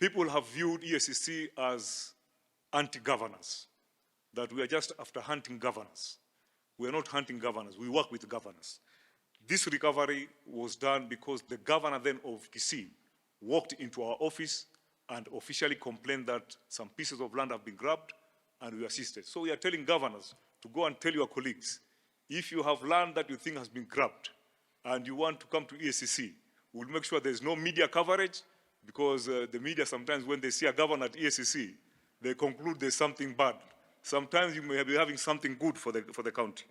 People have viewed EACC as anti-governors, that we are just after hunting governors. We are not hunting governors, we work with governors. This recovery was done because the governor then of Kisii walked into our office and officially complained that some pieces of land have been grabbed and we assisted. So we are telling governors to go and tell your colleagues, if you have land that you think has been grabbed and you want to come to EACC, we'll make sure there's no media coverage, because the media sometimes when they see a governor at EACC, they conclude there's something bad. Sometimes you may be having something good for the county.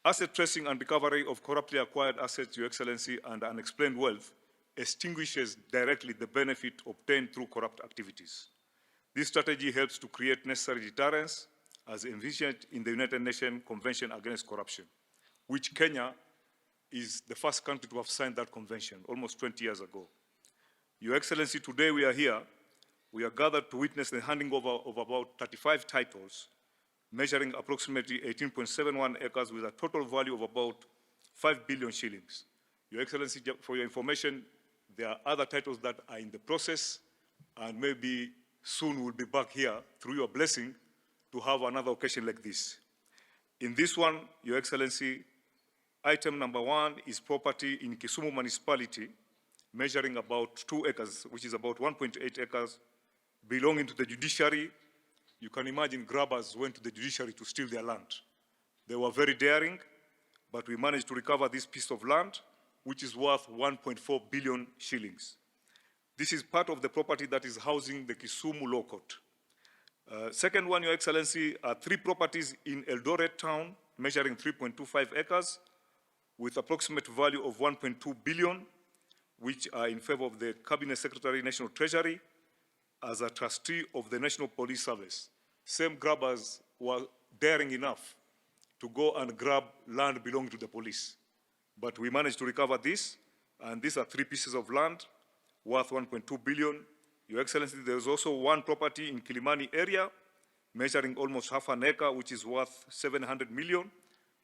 Asset tracing and recovery of corruptly acquired assets, Your Excellency, and unexplained wealth extinguishes directly the benefit obtained through corrupt activities. This strategy helps to create necessary deterrence as envisioned in the United Nations Convention Against Corruption, which Kenya is the first country to have signed that convention almost 20 years ago. Your Excellency, today we are here. We are gathered to witness the handing over of about 35 titles, measuring approximately 18.71 acres with a total value of about 5 billion shillings. Your Excellency, for your information, there are other titles that are in the process, and maybe soon we'll be back here, through your blessing, to have another occasion like this. In this one, Your Excellency, item number 1 is property in Kisumu municipality, measuring about 2 acres, which is about 1.8 acres, belonging to the judiciary. You can imagine grabbers went to the judiciary to steal their land. They were very daring, but we managed to recover this piece of land, which is worth 1.4 billion shillings. This is part of the property that is housing the Kisumu Law Court. Second one, Your Excellency, are 3 properties in Eldoret town, measuring 3.25 acres, with approximate value of 1.2 billion, which are in favor of the Cabinet Secretary, National Treasury, as a trustee of the National Police Service. Same grabbers were daring enough to go and grab land belonging to the police. But we managed to recover this, and these are 3 pieces of land worth 1.2 billion. Your Excellency, there is also 1 property in Kilimani area, measuring almost half an acre, which is worth 700 million.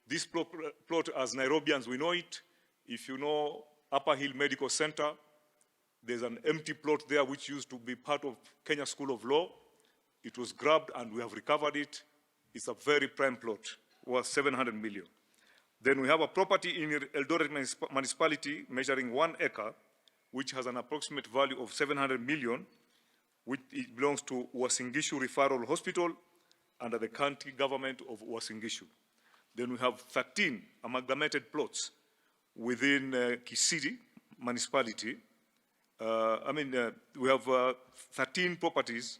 This plot, as Nairobians, we know it. If you know Upper Hill Medical Center, there's an empty plot there which used to be part of Kenya School of Law. It was grabbed and we have recovered it. It's a very prime plot, worth 700 million. Then we have a property in Eldoret municipality measuring 1 acre, which has an approximate value of 700 million, which it belongs to Uasin Gishu Referral Hospital under the county government of Uasin Gishu. Then we have 13 amalgamated plots within Kisii municipality. We have 13 properties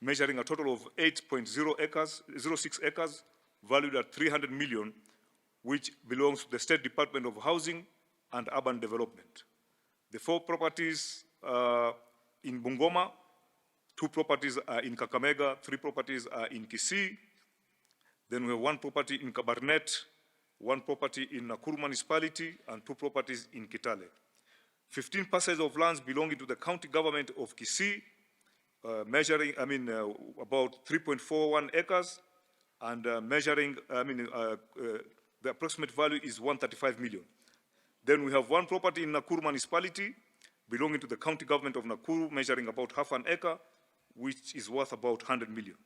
measuring a total of 8.06 acres, valued at 300 million, which belongs to the State Department of Housing and Urban Development. The 4 properties in Bungoma, 2 properties are in Kakamega, 3 properties are in Kisii. Then we have 1 property in Kabarnet, 1 property in Nakuru municipality, and 2 properties in Kitale. 15 parcels of lands belonging to the county government of Kisii, measuring, about 3.41 acres, and the approximate value is 135 million. Then we have 1 property in Nakuru municipality, belonging to the county government of Nakuru, measuring about half an acre, which is worth about 100 million.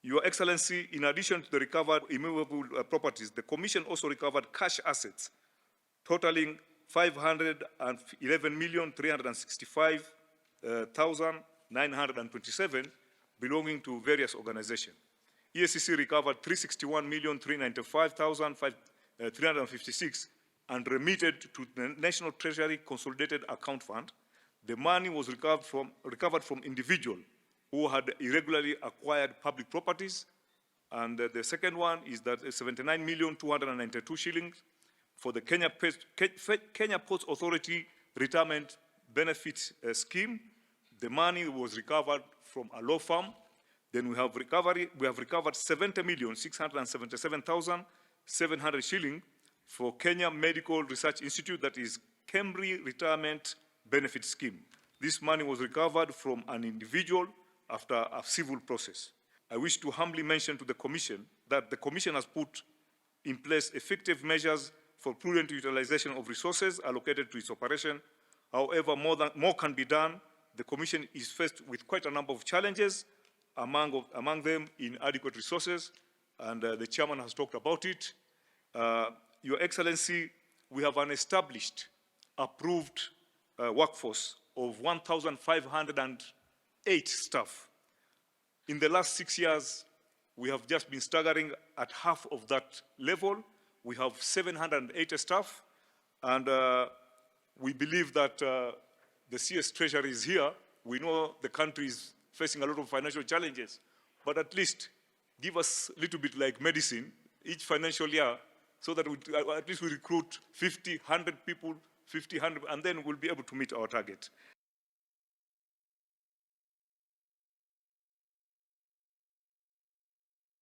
Your Excellency, in addition to the recovered immovable properties, the Commission also recovered cash assets totaling 511,365,927 belonging to various organizations. EACC recovered 361,395,356 and remitted to the National Treasury Consolidated Account Fund. The money was recovered from individuals who had irregularly acquired public properties. And the second one is that 79,292 shillings for the Kenya Ports Authority Retirement Benefit Scheme. The money was recovered from a law firm. Then we have recovered 70,677,700 shillings for Kenya Medical Research Institute, that is KEMRI Retirement Benefit Scheme. This money was recovered from an individual after a civil process. I wish to humbly mention to the Commission that the Commission has put in place effective measures for prudent utilization of resources allocated to its operation. However, more can be done the Commission is faced with quite a number of challenges, among them inadequate resources, and the Chairman has talked about it. Your Excellency, we have an established, approved workforce of 1,508 staff. In the last 6 years, we have just been staggering at half of that level. We have 780 staff, and we believe that the CS Treasury is here. We know the country is facing a lot of financial challenges, but at least give us a little bit like medicine each financial year, so that at least we recruit 50, 100 people, 50, 100, and then we'll be able to meet our target.